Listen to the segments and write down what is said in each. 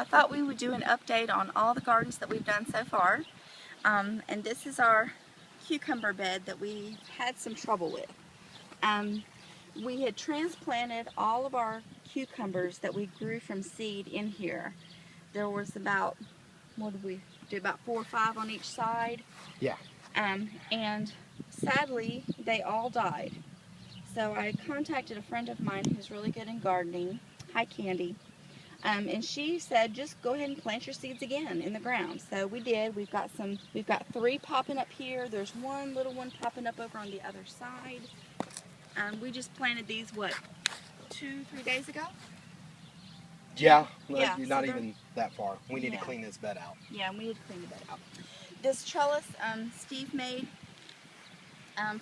thought we would do an update on all the gardens that we've done so far. And this is our cucumber bed that we had some trouble with. We had transplanted all of our cucumbers that we grew from seed in here. There was about, what did we do, about 4 or 5 on each side. Yeah. And sadly, they all died. So I contacted a friend of mine who's really good in gardening. Hi, Candy. And she said, just go ahead and plant your seeds again in the ground. So we did. We've got 3 popping up here. There's one little one popping up over on the other side. We just planted these, what, 2-3 days ago? Yeah, Yeah, not even that far. We need to clean this bed out. Yeah, we need to clean the bed out. This trellis Steve made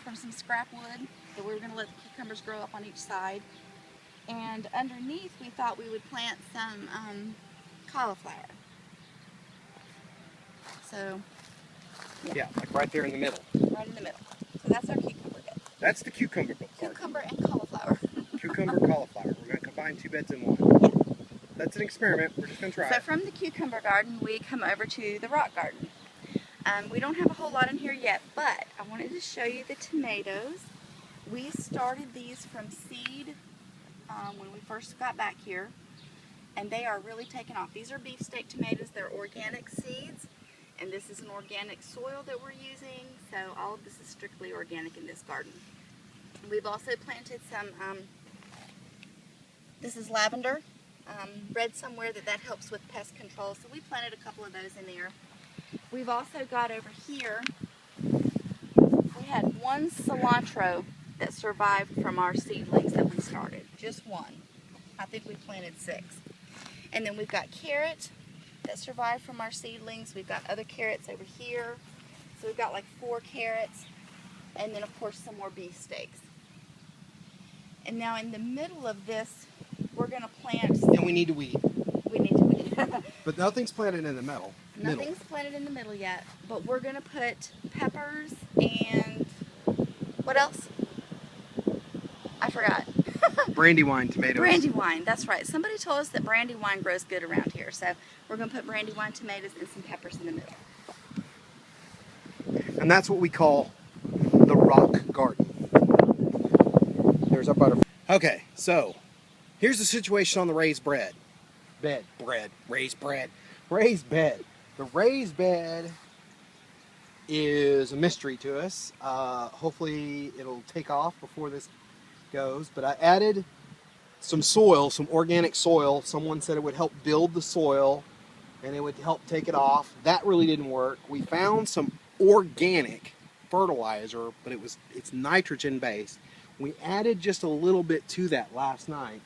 from some scrap wood that we were going to let the cucumbers grow up on each side. And underneath we thought we would plant some cauliflower. So, yeah, like right there in the middle. Right in the middle. So that's our cucumber bed. That's the cucumber bed. Cucumber and cauliflower. Cucumber, cauliflower. We're going to combine 2 beds in one. Yeah. That's an experiment. We're just going to try So it. from the cucumber garden, we come over to the rock garden. We don't have a whole lot in here yet, but I wanted to show you the tomatoes. We started these from seed when we first got back here, and they are really taking off. These are beefsteak tomatoes. They're organic seeds, and this is an organic soil that we're using, so all of this is strictly organic in this garden. We've also planted some, this is lavender. Read somewhere that helps with pest control, so we planted a couple of those in there. We've also got over here, we had 1 cilantro that survived from our seedlings that we started. Just 1. I think we planted 6. And then we've got carrot that survived from our seedlings. We've got other carrots over here. So we've got like 4 carrots. And then of course some more beefsteaks. And now in the middle of this, we're going to plant... And we need to weed. We need to weed. But nothing's planted in the middle. Nothing's planted in the middle yet, but we're going to put peppers and what else? I forgot. Brandywine tomatoes. Brandywine, that's right. Somebody told us that brandywine grows good around here, so we're going to put brandywine tomatoes and some peppers in the middle. And that's what we call the rock garden. There's our butterfly. Okay, so here's the situation on the raised bed. Raised bed. The raised bed is a mystery to us. Hopefully it'll take off before this goes, but I added some soil, some organic soil. Someone said it would help build the soil and it would help take it off. That really didn't work. We found some organic fertilizer, but it's nitrogen based. We added just a little bit to that last night,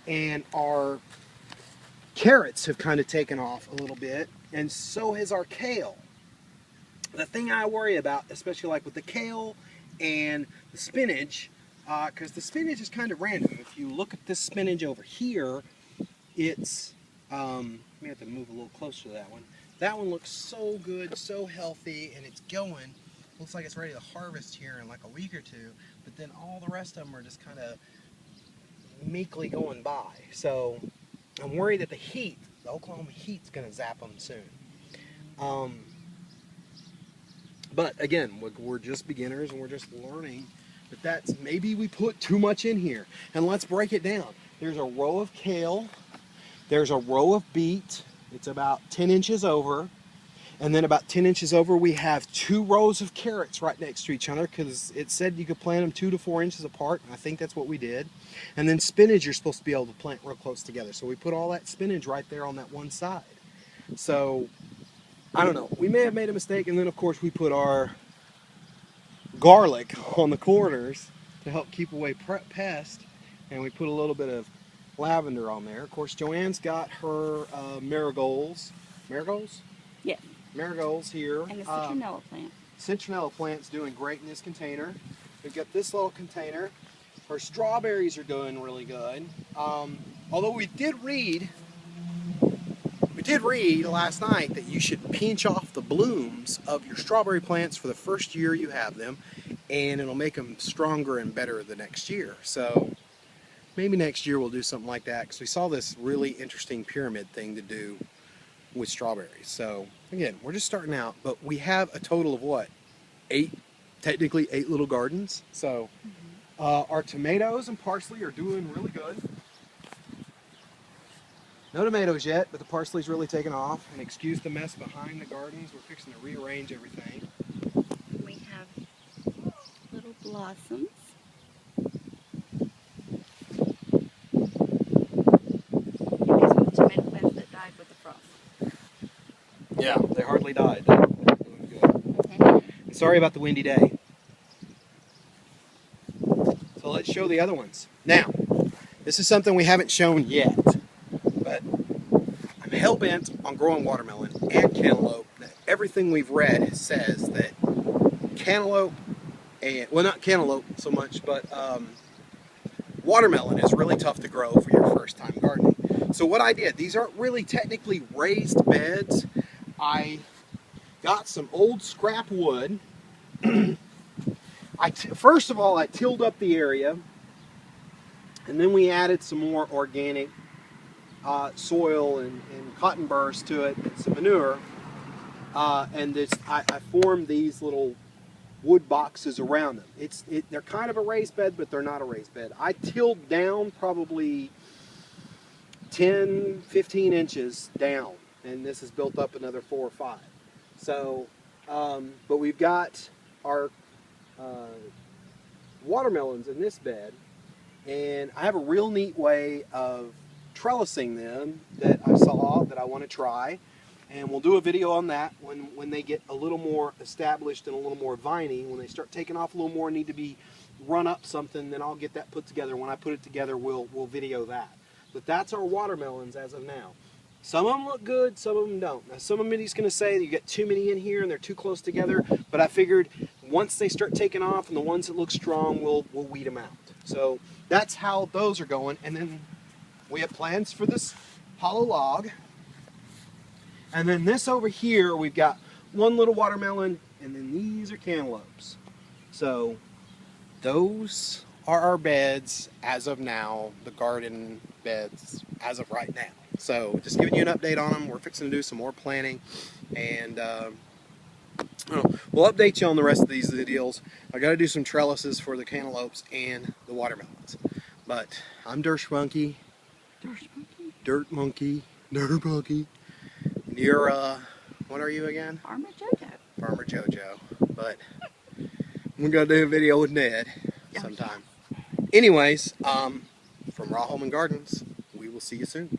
and our carrots have kind of taken off a little bit, and so has our kale. The thing I worry about, especially like with the kale and the spinach, because the spinach is kind of random. If you look at this spinach over here, it's, we have to move a little closer to that one. That one looks so good, so healthy, and it's going. Looks like it's ready to harvest here in like a week or 2, but then all the rest of them are just kind of meekly going by. So I'm worried that the heat, the Oklahoma heat's going to zap them soon. But again, we're just beginners and we're just learning. But that's, maybe we put too much in here. And let's break it down. There's a row of kale. There's a row of beet. It's about 10 inches over. And then about 10 inches over, we have 2 rows of carrots right next to each other, because it said you could plant them 2 to 4 inches apart. And I think that's what we did. And then spinach you're supposed to be able to plant real close together. So we put all that spinach right there on that one side. So, I don't know. We may have made a mistake. And then, of course, we put our garlic on the corners to help keep away pests. And we put a little bit of lavender on there. Of course, Joanne's got her marigolds. Marigolds? Yeah. Marigolds here. And the citronella plant. Citronella plant's doing great in this container. We've got this little container. Our strawberries are doing really good. Although we did read last night that you should pinch off the blooms of your strawberry plants for the first year you have them, and it'll make them stronger and better the next year. So maybe next year we'll do something like that, because we saw this really interesting pyramid thing to do with strawberries. So again, we're just starting out, but we have a total of what? 8, technically 8 little gardens. So our tomatoes and parsley are doing really good. No tomatoes yet, but the parsley's really taken off. And excuse the mess behind the gardens. We're fixing to rearrange everything. We have little blossoms. These are the tomato plants that died with the frost. Yeah, they hardly died. They're doing good. And sorry about the windy day. So let's show the other ones. Now, this is something we haven't shown yet, but I'm hell-bent on growing watermelon and cantaloupe. Everything we've read says that cantaloupe, and well, not cantaloupe so much, but watermelon is really tough to grow for your first time gardening. So what I did, these aren't really technically raised beds. I got some old scrap wood. First of all, I tilled up the area, and then we added some more organic soil and cotton burrs to it, and some manure. And I formed these little wood boxes around them. They're kind of a raised bed, but they're not a raised bed. I tilled down probably 10, 15 inches down, and this has built up another 4 or 5. So, but we've got our watermelons in this bed, and I have a real neat way of trellising them that I saw that I want to try. And we'll do a video on that when they get a little more established and a little more viney. When they start taking off a little more, need to be run up something, then I'll get that put together. When I put it together, we'll video that. But that's our watermelons as of now. Some of them look good, some of them don't. Now, somebody's going to say that you get too many in here and they're too close together, but I figured once they start taking off and the ones that look strong, we'll weed them out. So that's how those are going. And then we have plans for this hollow log. And then this over here, we've got one little watermelon, and then these are cantaloupes. So those are our beds as of now, the garden beds as of right now. So just giving you an update on them. We're fixing to do some more planting, and we'll update you on the rest of these deals. I got to do some trellises for the cantaloupes and the watermelons. But I'm Dirt Monkey. And you're, what are you again? Farmer Jojo. Farmer Jojo. But we're going to do a video with Ned sometime. Anyways, from Raw Home and Gardens, we will see you soon.